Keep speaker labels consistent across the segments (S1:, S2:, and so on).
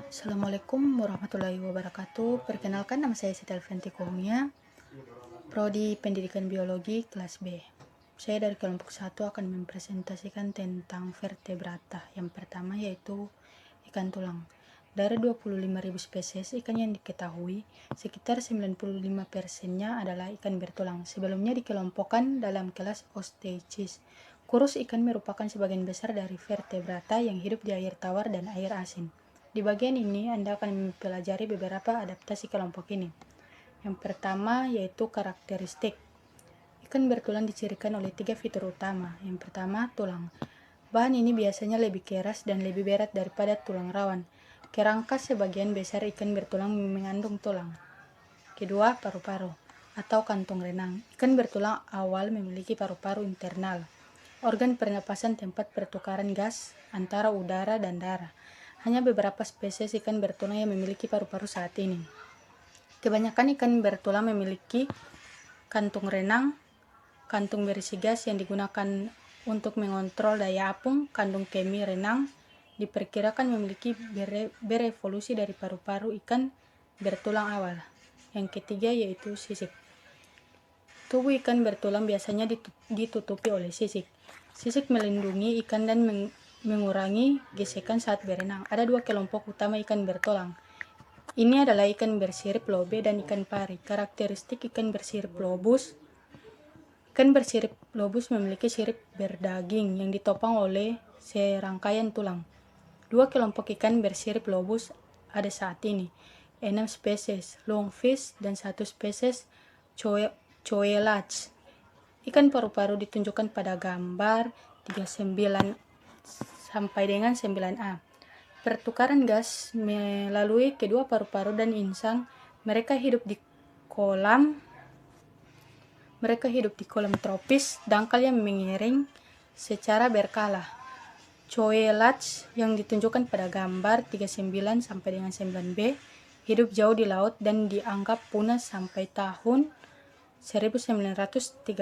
S1: Assalamualaikum warahmatullahi wabarakatuh. Perkenalkan, nama saya Siti Alfianti Kohumia, Prodi Pendidikan Biologi kelas B. Saya dari kelompok 1 akan mempresentasikan tentang vertebrata. Yang pertama yaitu ikan tulang. Dari 25.000 spesies ikan yang diketahui, sekitar 95%-nya adalah ikan bertulang. Sebelumnya dikelompokkan dalam kelas Osteichthyes. Kurus ikan merupakan sebagian besar dari vertebrata yang hidup di air tawar dan air asin. Di bagian ini Anda akan mempelajari beberapa adaptasi kelompok ini. Yang pertama yaitu karakteristik. Ikan bertulang dicirikan oleh 3 fitur utama. Yang pertama, tulang. Bahan ini biasanya lebih keras dan lebih berat daripada tulang rawan. Kerangka sebagian besar ikan bertulang mengandung tulang. Kedua, paru-paru atau kantung renang. Ikan bertulang awal memiliki paru-paru internal, organ pernapasan tempat pertukaran gas antara udara dan darah. Hanya beberapa spesies ikan bertulang yang memiliki paru-paru saat ini. Kebanyakan ikan bertulang memiliki kantung renang, kantung berisi gas yang digunakan untuk mengontrol daya apung. Kantung kemih renang diperkirakan memiliki berevolusi dari paru-paru ikan bertulang awal. Yang ketiga yaitu sisik. Tubuh ikan bertulang biasanya ditutupi oleh sisik. Sisik melindungi ikan dan mengurangi gesekan saat berenang. Ada 2 kelompok utama ikan bertulang. Ini adalah ikan bersirip lobe dan ikan pari. Karakteristik ikan bersirip lobus. Ikan bersirip lobus memiliki sirip berdaging yang ditopang oleh serangkaian tulang. 2 kelompok ikan bersirip lobus ada saat ini, 6 spesies lungfish dan 1 spesies Choelach. Ikan paru-paru ditunjukkan pada gambar 39 sampai dengan 9A. Pertukaran gas melalui kedua paru-paru dan insang. Mereka hidup di kolam tropis, dangkal yang mengiring secara berkala. Choelach yang ditunjukkan pada gambar 39 sampai dengan 9B hidup jauh di laut dan dianggap punah sampai tahun 1938.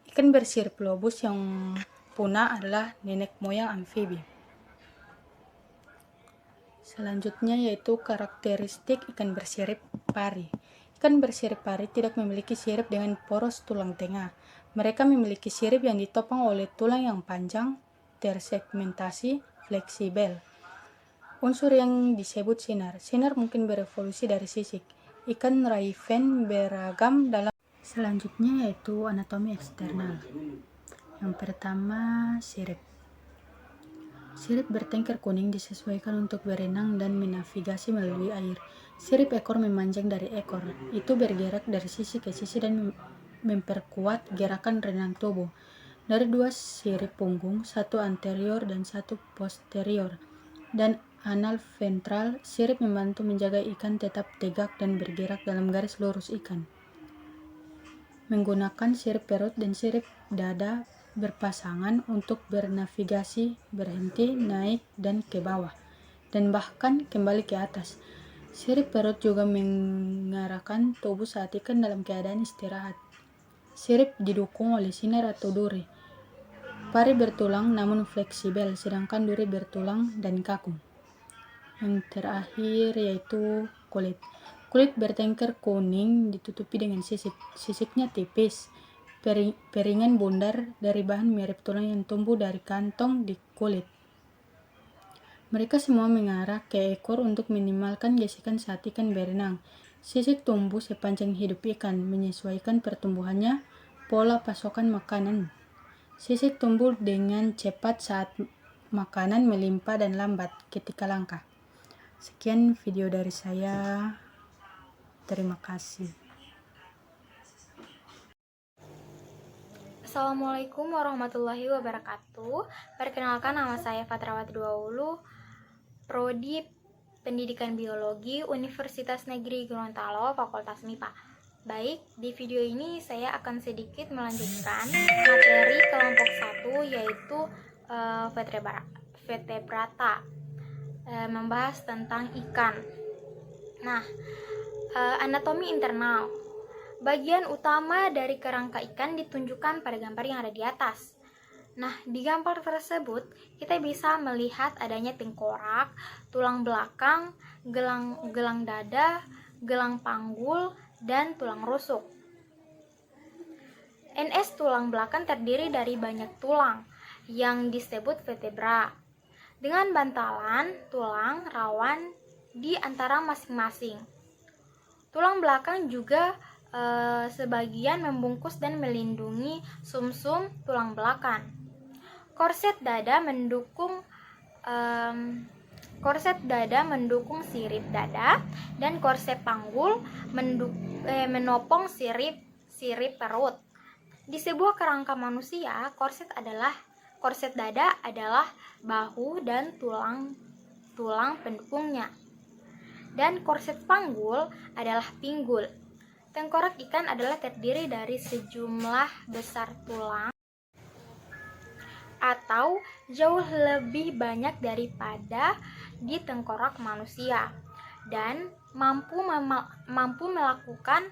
S1: Ikan bersirip lobus yang punah adalah nenek moyang amfibi. Selanjutnya yaitu karakteristik ikan bersirip pari. Ikan bersirip pari tidak memiliki sirip dengan poros tulang tengah. Mereka memiliki sirip yang ditopang oleh tulang yang panjang, tersegmentasi, fleksibel. Unsur yang disebut sinar. Sinar mungkin berevolusi dari sisik. Ikan raven beragam dalam. Selanjutnya yaitu anatomi eksternal. Yang pertama, sirip. Sirip bertengker kuning disesuaikan untuk berenang dan menavigasi melalui air. Sirip ekor memanjang dari ekor. Itu bergerak dari sisi ke sisi dan memperkuat gerakan renang tubuh. Dari 2 sirip punggung, 1 anterior dan 1 posterior, dan anal ventral, sirip membantu menjaga ikan tetap tegak dan bergerak dalam garis lurus ikan. Menggunakan sirip perut dan sirip dada berpasangan untuk bernavigasi, berhenti, naik, dan ke bawah, dan bahkan kembali ke atas. Sirip perut juga mengarahkan tubuh saat ikan dalam keadaan istirahat. Sirip didukung oleh sinar atau duri. Pari bertulang namun fleksibel, sedangkan duri bertulang dan kaku. Yang terakhir yaitu kulit. Kulit bertengker kuning ditutupi dengan sisik. Sisiknya tipis, peringan bundar dari bahan mirip tulang yang tumbuh dari kantong di kulit. Mereka semua mengarah ke ekor untuk minimalkan gesekan saat ikan berenang. Sisik tumbuh sepanjang hidup ikan, menyesuaikan pertumbuhannya, pola pasokan makanan. Sisik tumbuh dengan cepat saat makanan melimpah dan lambat ketika langka. Sekian video dari saya. Terima kasih.
S2: Assalamualaikum warahmatullahi wabarakatuh. Perkenalkan, nama saya Fatrawati Duaulu, Prodi Pendidikan Biologi Universitas Negeri Gorontalo, Fakultas MIPA. Baik, di video ini saya akan sedikit melanjutkan materi kelompok 1 yaitu vertebrata, membahas tentang ikan. Nah, anatomi internal. Bagian utama dari kerangka ikan ditunjukkan pada gambar yang ada di atas. Nah, di gambar tersebut kita bisa melihat adanya tengkorak, tulang belakang, gelang dada, gelang panggul, dan tulang rusuk. NS tulang belakang terdiri dari banyak tulang yang disebut vertebra, dengan bantalan tulang rawan di antara masing-masing. Tulang belakang juga sebagian membungkus dan melindungi sumsum tulang belakang. Korset dada mendukung sirip dada, dan korset panggul menopang sirip perut. Di sebuah kerangka manusia, korset dada adalah bahu dan tulang pendukungnya, dan korset panggul adalah pinggul. Tengkorak ikan adalah terdiri dari sejumlah besar tulang atau jauh lebih banyak daripada di tengkorak manusia, dan mampu melakukan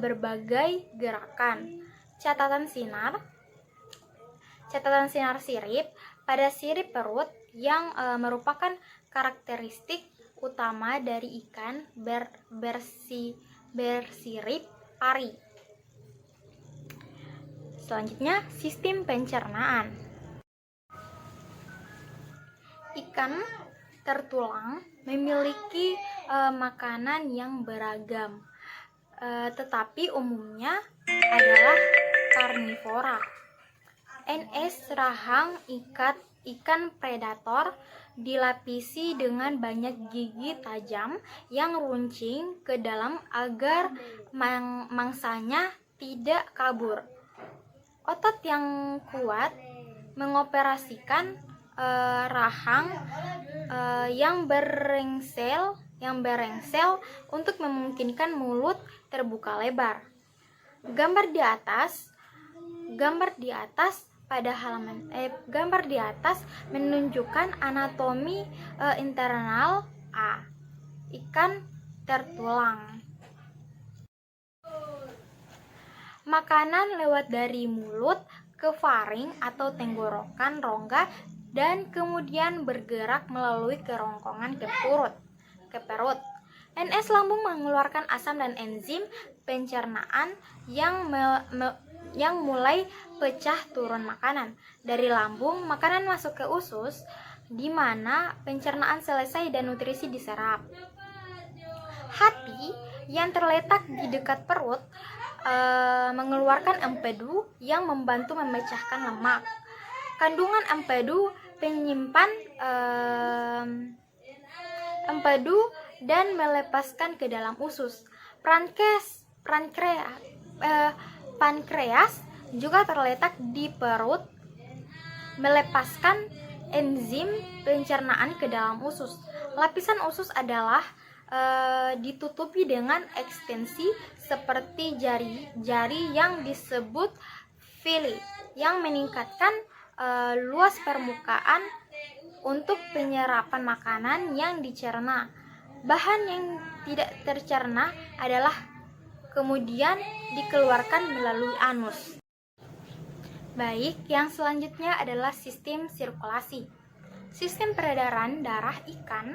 S2: berbagai gerakan. Catatan sinar sirip pada sirip perut yang merupakan karakteristik utama dari ikan bersirip pari. Selanjutnya, sistem pencernaan. Ikan tertulang memiliki makanan yang beragam, tetapi umumnya adalah karnivora. NS rahang ikan predator dilapisi dengan banyak gigi tajam yang runcing ke dalam agar mangsanya tidak kabur. Otot yang kuat mengoperasikan rahang yang berengsel untuk memungkinkan mulut terbuka lebar. Gambar di atas menunjukkan anatomi internal ikan tertulang. Makanan lewat dari mulut ke faring atau tenggorokan rongga dan kemudian bergerak melalui kerongkongan ke perut. NS lambung mengeluarkan asam dan enzim pencernaan yang mulai pecah turun makanan. Dari lambung, makanan masuk ke usus, di mana pencernaan selesai dan nutrisi diserap. Hati yang terletak di dekat perut mengeluarkan empedu yang membantu memecahkan lemak. Kandungan empedu penyimpan empedu dan melepaskan ke dalam usus. Pankreas juga terletak di perut, melepaskan enzim pencernaan ke dalam usus. Lapisan usus adalah ditutupi dengan ekstensi seperti jari yang disebut villi, yang meningkatkan luas permukaan untuk penyerapan makanan yang dicerna. Bahan yang tidak tercerna adalah kemudian dikeluarkan melalui anus. Baik, yang selanjutnya adalah sistem sirkulasi. Sistem peredaran darah ikan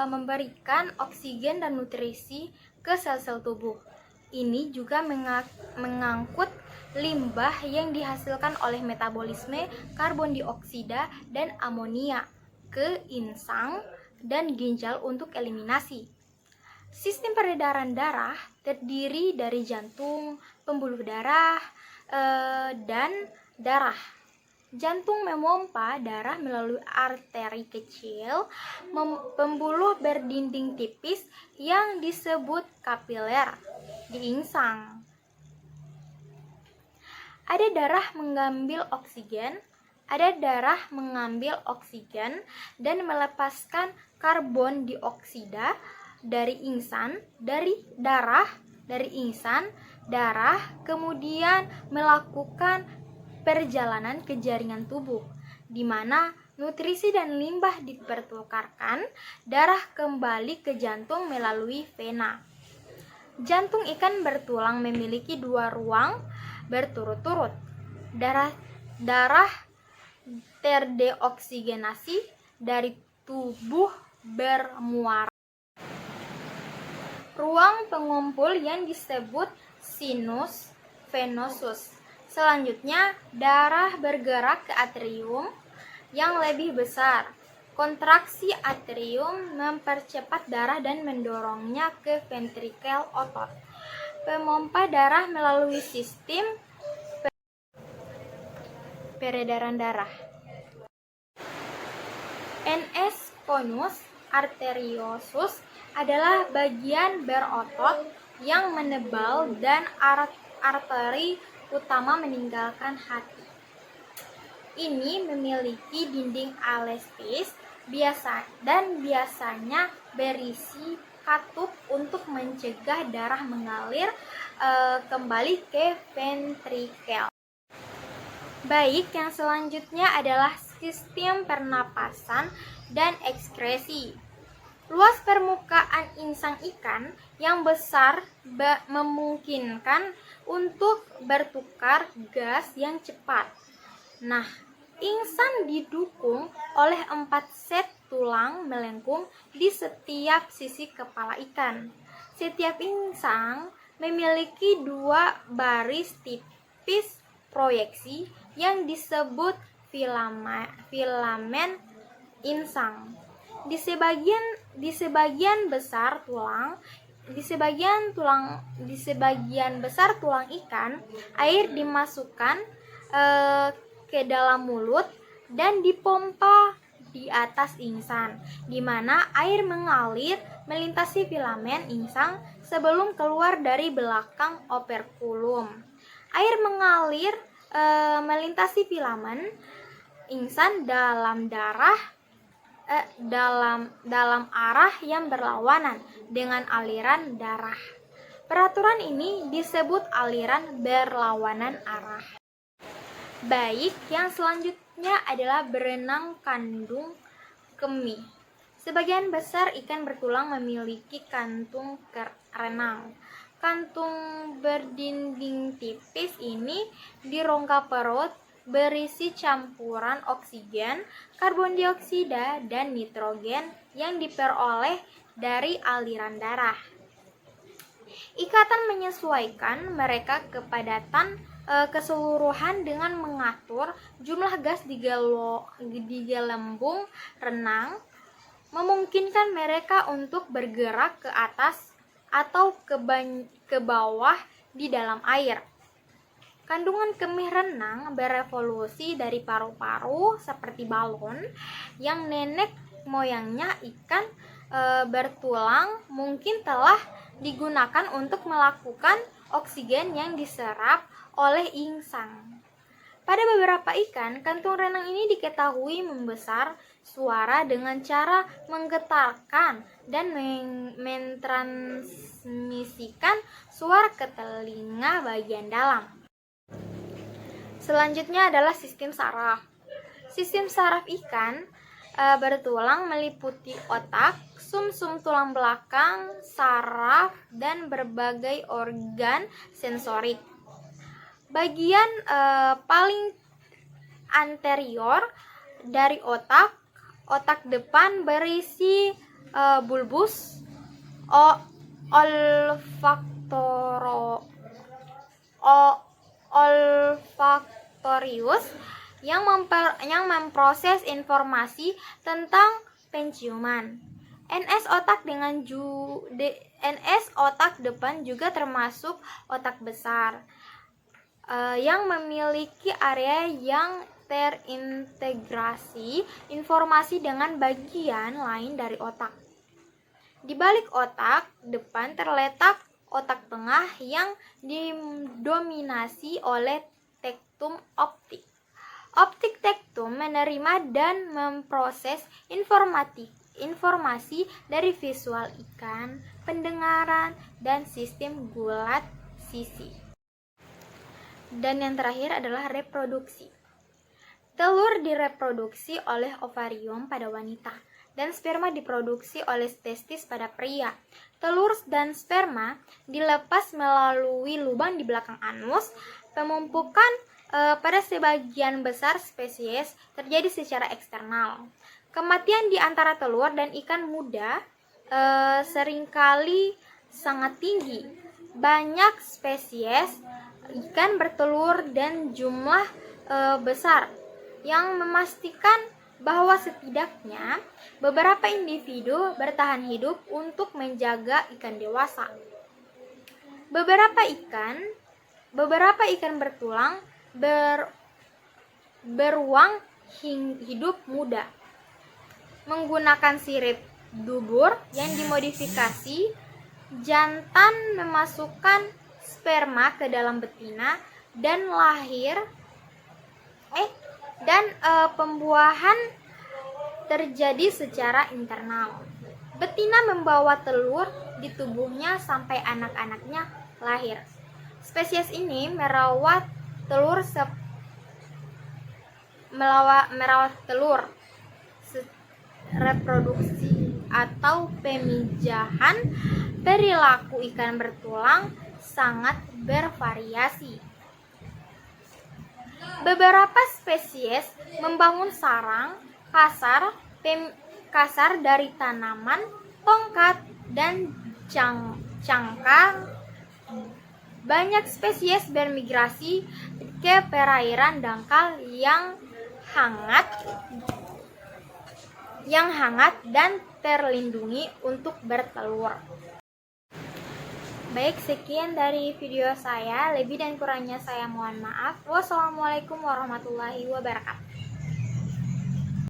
S2: memberikan oksigen dan nutrisi ke sel-sel tubuh. Ini juga mengangkut limbah yang dihasilkan oleh metabolisme karbon dioksida dan amonia ke insang dan ginjal untuk eliminasi. Sistem peredaran darah terdiri dari jantung, pembuluh darah, dan darah. Jantung memompa darah melalui arteri kecil, pembuluh berdinding tipis yang disebut kapiler di insang. Ada darah mengambil oksigen dan melepaskan karbon dioksida dari darah, kemudian melakukan perjalanan ke jaringan tubuh, di mana nutrisi dan limbah dipertukarkan. Darah kembali ke jantung melalui vena. Jantung ikan bertulang memiliki 2 ruang berturut-turut. darah terdeoksigenasi dari tubuh bermuara. Ruang pengumpul yang disebut sinus venosus. Selanjutnya, darah bergerak ke atrium yang lebih besar. Kontraksi atrium mempercepat darah dan mendorongnya ke ventrikel otot. Pemompa darah melalui sistem peredaran darah. NS conus arteriosus adalah bagian berotot yang menebal dan arteri utama meninggalkan hati. Ini memiliki dinding elastis biasanya berisi katup untuk mencegah darah mengalir kembali ke ventrikel. Baik, yang selanjutnya adalah sistem pernapasan dan ekskresi. Luas permukaan insang ikan yang besar memungkinkan untuk bertukar gas yang cepat. Nah, insang didukung oleh 4 set tulang melengkung di setiap sisi kepala ikan. Setiap insang memiliki 2 baris tipis proyeksi yang disebut filamen insang. Di sebagian besar tulang ikan, air dimasukkan ke dalam mulut dan dipompa di atas insang, di mana air mengalir melintasi filamen insang sebelum keluar dari belakang operkulum. Air mengalir melintasi filamen insang dalam arah yang berlawanan dengan aliran darah. Peraturan ini disebut aliran berlawanan arah. Baik, yang selanjutnya adalah berenang kandung kemih. Sebagian besar ikan bertulang memiliki kantung renang. Kantung berdinding tipis ini di rongga perut berisi campuran oksigen, karbon dioksida, dan nitrogen yang diperoleh dari aliran darah. Ikatan menyesuaikan mereka kepadatan keseluruhan dengan mengatur jumlah gas di gelembung renang, memungkinkan mereka untuk bergerak ke atas atau ke bawah di dalam air. Kandungan kemih renang berevolusi dari paru-paru seperti balon yang nenek moyangnya ikan bertulang mungkin telah digunakan untuk melakukan oksigen yang diserap oleh insang. Pada beberapa ikan, kantung renang ini diketahui membesar suara dengan cara menggetarkan dan mentransmisikan suara ke telinga bagian dalam. Selanjutnya adalah sistem saraf. Sistem saraf ikan bertulang meliputi otak, sumsum tulang belakang, saraf, dan berbagai organ sensorik. Bagian paling anterior dari otak depan berisi bulbus olfaktorius yang memproses informasi tentang penciuman. NS otak depan juga termasuk otak besar yang memiliki area yang terintegrasi informasi dengan bagian lain dari otak. Di balik otak depan terletak otak tengah yang didominasi oleh tektum optik. Optik tektum menerima dan memproses informasi dari visual ikan, pendengaran, dan sistem gulat sisi. Dan yang terakhir adalah reproduksi. Telur direproduksi oleh ovarium pada wanita, dan sperma diproduksi oleh testis pada pria. Telur dan sperma dilepas melalui lubang di belakang anus. Pemumpukan pada sebagian besar spesies terjadi secara eksternal. Kematian di antara telur dan ikan muda seringkali sangat tinggi. Banyak spesies ikan bertelur dan jumlah besar, yang memastikan bahwa setidaknya beberapa individu bertahan hidup untuk menjaga ikan dewasa. Beberapa ikan bertulang beruang hidup muda menggunakan sirip dubur yang dimodifikasi. Jantan memasukkan sperma ke dalam betina dan pembuahan terjadi secara internal. Betina membawa telur di tubuhnya sampai anak-anaknya lahir. Spesies ini merawat telur reproduksi atau pemijahan. Perilaku ikan bertulang sangat bervariasi. Beberapa spesies membangun sarang kasar dari tanaman, tongkat, dan cangkang. Banyak spesies bermigrasi ke perairan dangkal yang hangat dan terlindungi untuk bertelur. Baik, sekian dari video saya. Lebih dan kurangnya saya mohon maaf. Wassalamualaikum warahmatullahi wabarakatuh.